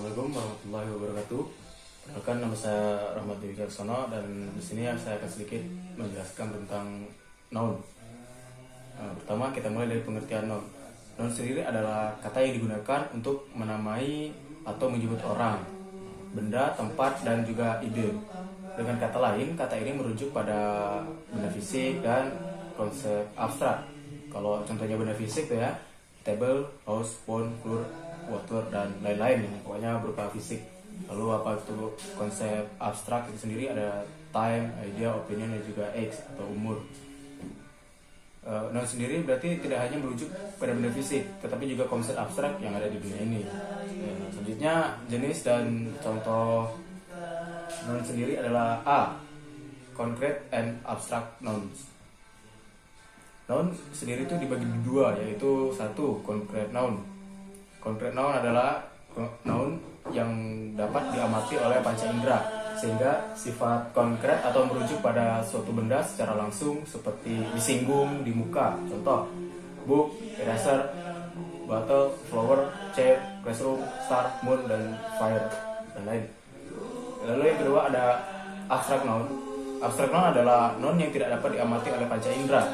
Assalamualaikum warahmatullahi wabarakatuh. Perkenalkan, nama saya Rahmat Dewi Caksono dan di sini saya akan sedikit menjelaskan tentang noun. Pertama kita mulai dari pengertian noun. Noun sendiri adalah kata yang digunakan untuk menamai atau menyebut orang, benda, tempat, dan juga ide. Dengan kata lain, kata ini merujuk pada benda fisik dan konsep abstrak. Kalau contohnya benda fisik tuh ya, table, house, phone, floor, water, dan lain-lain, pokoknya berupa fisik. Lalu apa itu konsep abstrak itu sendiri, ada time, idea, opinion, dan juga age atau umur. Noun sendiri berarti tidak hanya merujuk pada benda fisik, tetapi juga konsep abstrak yang ada di dunia ini. Selanjutnya jenis dan contoh noun sendiri adalah A. Concrete and abstract nouns. Noun sendiri itu dibagi dua, yaitu satu, concrete noun. Concrete noun adalah noun yang dapat diamati oleh panca indera, sehingga sifat konkret atau merujuk pada suatu benda secara langsung, seperti disinggung di muka. Contoh, book, eraser, bottle, flower, chair, classroom, star, moon, dan fire, dan lain. Lalu yang kedua ada abstract noun. Abstract noun adalah noun yang tidak dapat diamati oleh panca indera.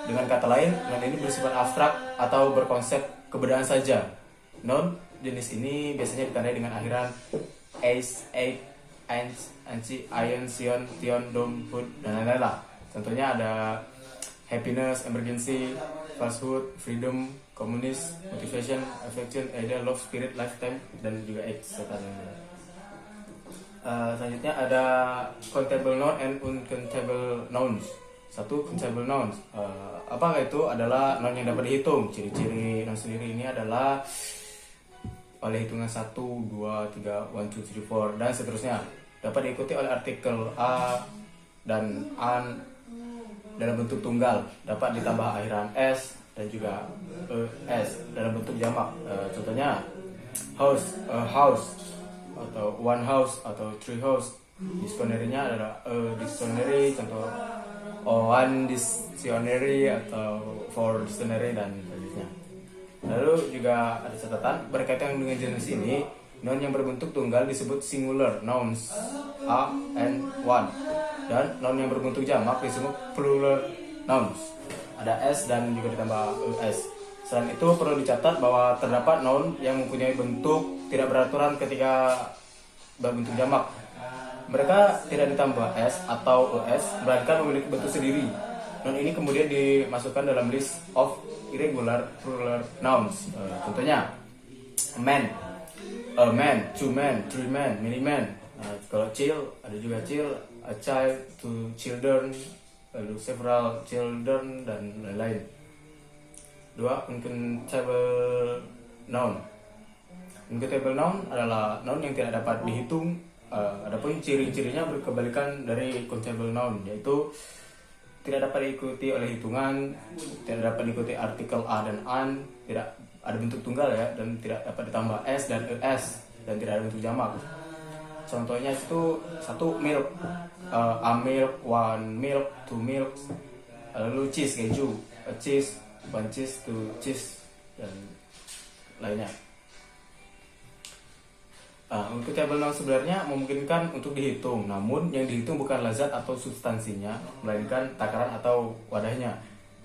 Dengan kata lain, noun ini bersifat abstrak atau berkonsep kebedaan saja. Noun jenis ini biasanya ditandai dengan akhiran s, a, ans, anci, ion, sion, tion, dom, hood, dan lain-lain lah. Contohnya ada happiness, emergency, falsehood, freedom, communist, motivation, affection, idea, love, spirit, lifetime, dan juga X. Selanjutnya ada countable noun and uncountable nouns. Satu, countable nouns. Apa itu? Adalah noun yang dapat dihitung. Ciri-ciri noun sendiri ini adalah oleh hitungan 1, 2, 3, 1, 2, 3, 4, dan seterusnya. Dapat diikuti oleh artikel a dan an dalam bentuk tunggal. Dapat ditambah akhiran s dan juga es dalam bentuk jamak. Contohnya house, a house, atau one house, atau three house. Dictionary-nya adalah dictionary, contoh one dictionary atau four dictionary, dan seterusnya. Lalu juga ada catatan berkaitan dengan jenis ini, noun yang berbentuk tunggal disebut singular nouns, a and one, dan noun yang berbentuk jamak disebut plural nouns, ada s dan juga ditambah es. Selain itu perlu dicatat bahwa terdapat noun yang mempunyai bentuk tidak beraturan ketika berbentuk jamak. Mereka tidak ditambah s atau es, melainkan memiliki bentuk sendiri. Noun ini kemudian dimasukkan dalam list of irregular plural nouns. Contohnya man, a man, two men, three men, many men. Kalau chill, ada juga chill, a child, two children, lalu several children, dan lain-lain. Dua, uncountable noun. Uncountable noun adalah noun yang tidak dapat dihitung. Adapun ciri-cirinya berkebalikan dari countable noun, yaitu tidak dapat diikuti oleh hitungan, tidak dapat diikuti artikel a dan an, tidak ada bentuk tunggal ya, dan tidak dapat ditambah s dan es, dan tidak ada bentuk jamak. Contohnya itu satu, milk, a milk, one milk, two milks. Lalu cheese, keju, a cheese, one cheese, two cheese, dan lainnya. Uncountable noun sebenarnya memungkinkan untuk dihitung, namun yang dihitung bukan lazat atau substansinya, melainkan takaran atau wadahnya.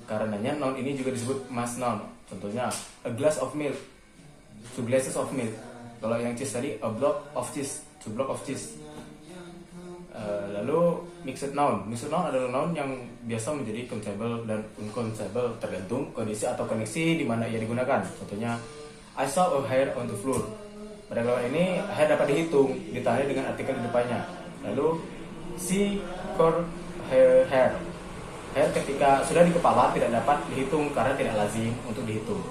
Karenanya noun ini juga disebut mass noun. Contohnya a glass of milk, two glasses of milk. Kalau yang cheese tadi, a block of cheese, two block of cheese. Lalu mixed noun. Mixed noun adalah noun yang biasa menjadi countable dan uncountable tergantung kondisi atau koneksi di mana ia digunakan. Contohnya I saw a hair on the floor. Pada kelompok ini, hair dapat dihitung, ditandai dengan artikel di depannya. Lalu, see her hair. Hair ketika sudah di kepala tidak dapat dihitung karena tidak lazim untuk dihitung.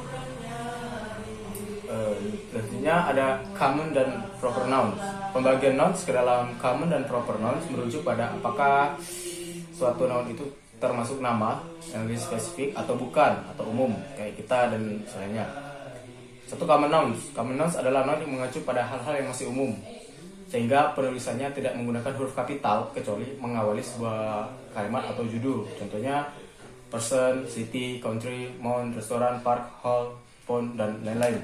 Selanjutnya ada common dan proper nouns. Pembagian nouns ke dalam common dan proper nouns merujuk pada apakah suatu noun itu termasuk nama yang lebih spesifik atau bukan, atau umum, kayak kita dan selainnya. Satu, common nouns. Common nouns adalah noun yang mengacu pada hal-hal yang masih umum, sehingga penulisannya tidak menggunakan huruf kapital kecuali mengawali sebuah kalimat atau judul. Contohnya person, city, country, mount, restoran, park, hall, phone, dan lain-lain.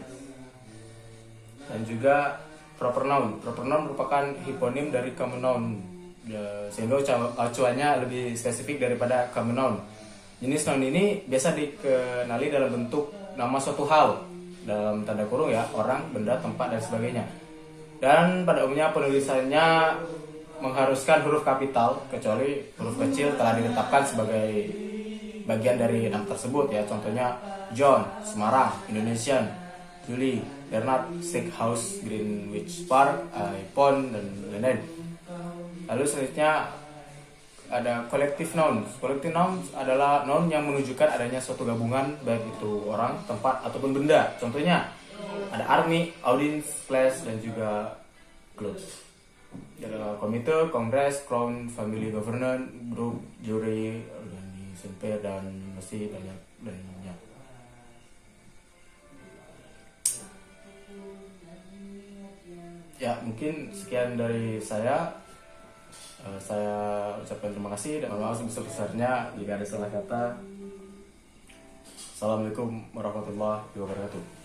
Dan juga proper noun. Proper noun merupakan hiponim dari common noun, sehingga acuannya lebih spesifik daripada common noun. Jenis noun ini biasa dikenali dalam bentuk nama suatu hal, dalam tanda kurung ya, orang, benda, tempat, dan sebagainya. Dan pada umumnya penulisannya mengharuskan huruf kapital, kecuali huruf kecil telah ditetapkan sebagai bagian dari nama tersebut ya. Contohnya John, Semarang, Indonesian, Julie, Bernard, Steakhouse, Greenwich Park, iPhone, dan lain-lain. Lalu selanjutnya ada collective nouns. Collective nouns adalah noun yang menunjukkan adanya suatu gabungan, baik itu orang, tempat, ataupun benda. Contohnya ada army, audience, class, dan juga club. Ada komite, kongres, crown, family, governance, group, jury, organisasi, pair, dan masih banyak dan banyak. Ya, mungkin sekian dari saya. Saya ucapkan terima kasih dan mohon maaf sebesar-besarnya jika ada salah kata. Assalamualaikum warahmatullahi wabarakatuh.